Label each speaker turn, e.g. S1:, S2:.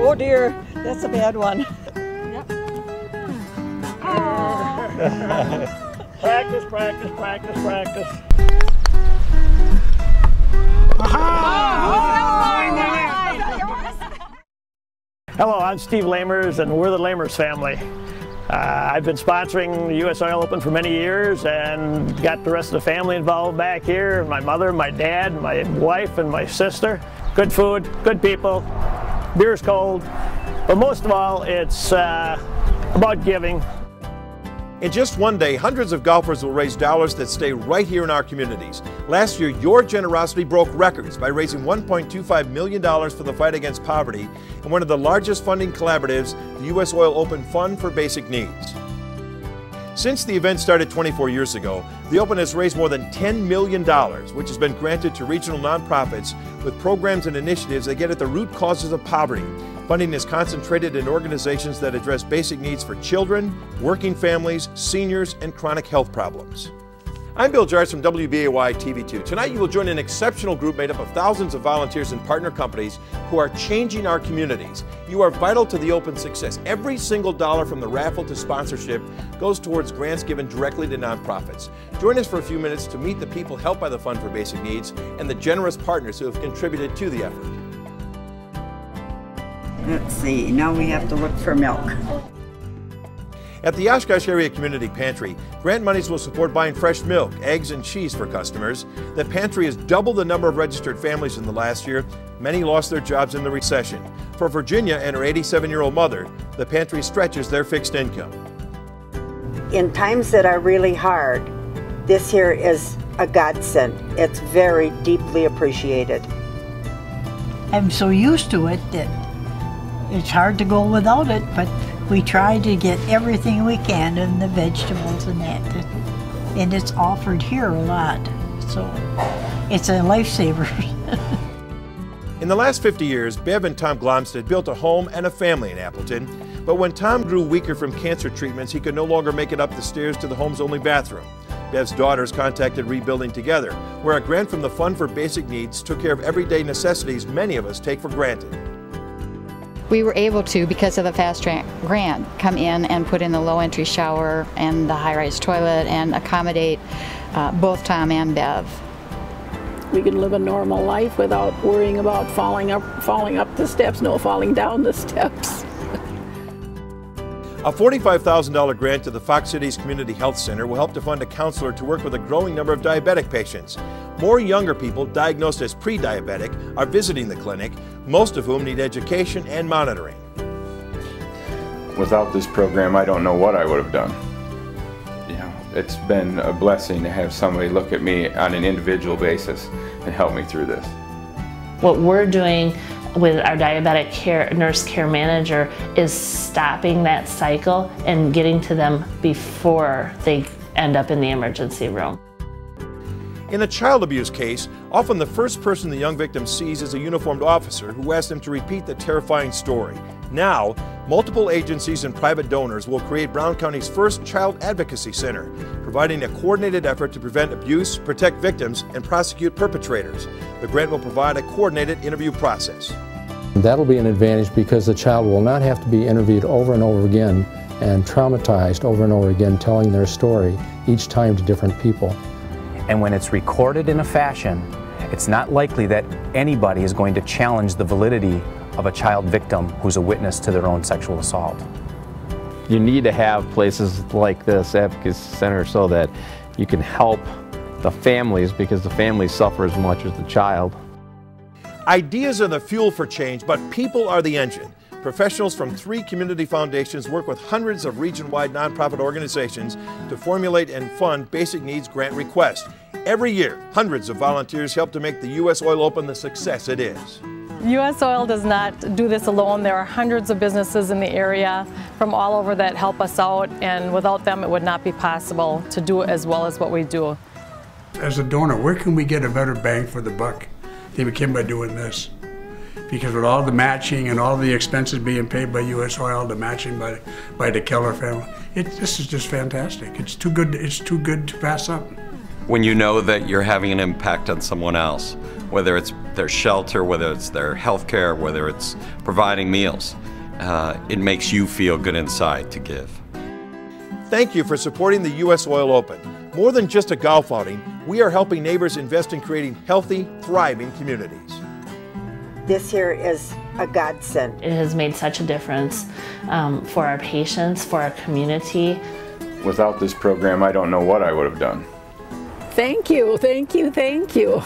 S1: Oh dear, that's a bad one.
S2: Practice, practice, practice, practice. Hello, I'm Steve Lamers, and we're the Lamers family. I've been sponsoring the U.S. Oil Open for many years and got the rest of the family involved back here. My mother, my dad, my wife, and my sister. Good food, good people, beer's cold, but most of all, it's about giving.
S3: In just one day, hundreds of golfers will raise dollars that stay right here in our communities. Last year, your generosity broke records by raising $1.25 million for the fight against poverty in one of the largest funding collaboratives, the U.S. Oil Open Fund for Basic Needs. Since the event started 24 years ago, the Open has raised more than $10 million, which has been granted to regional nonprofits with programs and initiatives that get at the root causes of poverty. Funding is concentrated in organizations that address basic needs for children, working families, seniors, and chronic health problems. I'm Bill Jars from WBAY TV2. Tonight you will join an exceptional group made up of thousands of volunteers and partner companies who are changing our communities. You are vital to the Open's success. Every single dollar from the raffle to sponsorship goes towards grants given directly to nonprofits. Join us for a few minutes to meet the people helped by the Fund for Basic Needs and the generous partners who have contributed to the effort.
S4: Let's see, now we have to look for milk.
S3: At the Oshkosh Area Community Pantry, grant monies will support buying fresh milk, eggs, and cheese for customers. The pantry has doubled the number of registered families in the last year. Many lost their jobs in the recession. For Virginia and her 87-year-old mother, the pantry stretches their fixed income.
S4: In times that are really hard, this here is a godsend. It's very deeply appreciated.
S5: I'm so used to it that it's hard to go without it, but we try to get everything we can and the vegetables and that. And it's offered here a lot, so it's a lifesaver.
S3: In the last 50 years, Bev and Tom Glomstead built a home and a family in Appleton. But when Tom grew weaker from cancer treatments, he could no longer make it up the stairs to the home's only bathroom. Bev's daughters contacted Rebuilding Together, where a grant from the Fund for Basic Needs took care of everyday necessities many of us take for granted.
S6: We were able to, because of the Fast Track grant, come in and put in the low entry shower and the high-rise toilet and accommodate both Tom and Bev.
S7: We can live a normal life without worrying about falling up the steps, no falling down the steps.
S3: A $45,000 grant to the Fox Cities Community Health Center will help to fund a counselor to work with a growing number of diabetic patients. More younger people diagnosed as pre-diabetic are visiting the clinic, most of whom need education and monitoring.
S8: Without this program, I don't know what I would have done. You know, it's been a blessing to have somebody look at me on an individual basis and help me through this.
S9: What we're doing with our diabetic nurse care manager is stopping that cycle and getting to them before they end up in the emergency room.
S3: In a child abuse case, often the first person the young victim sees is a uniformed officer who asks them to repeat the terrifying story. Now, multiple agencies and private donors will create Brown County's first child advocacy center, providing a coordinated effort to prevent abuse, protect victims, and prosecute perpetrators. The grant will provide a coordinated interview process.
S10: That'll be an advantage because the child will not have to be interviewed over and over again and traumatized over and over again, telling their story each time to different people.
S11: And when it's recorded in a fashion, it's not likely that anybody is going to challenge the validity of a child victim who's a witness to their own sexual assault.
S12: You need to have places like this advocacy center so that you can help the families, because the families suffer as much as the child.
S3: Ideas are the fuel for change, but people are the engine. Professionals from 3 community foundations work with hundreds of region-wide nonprofit organizations to formulate and fund basic needs grant requests. Every year, hundreds of volunteers help to make the U.S. Oil Open the success it is.
S13: U.S. Oil does not do this alone. There are hundreds of businesses in the area from all over that help us out, and without them it would not be possible to do it as well as what we do.
S14: As a donor, where can we get a better bang for the buck than we can by doing this? Because with all the matching and all the expenses being paid by U.S. Oil, the matching by the Keller family, this is just fantastic. It's too good to pass up.
S15: When you know that you're having an impact on someone else, whether it's their shelter, whether it's their health care, whether it's providing meals. It makes you feel good inside to give.
S3: Thank you for supporting the U.S. Oil Open. More than just a golf outing, we are helping neighbors invest in creating healthy, thriving communities.
S4: This here is a godsend.
S9: It has made such a difference for our patients, for our community.
S8: Without this program, I don't know what I would have done.
S7: Thank you, thank you, thank you.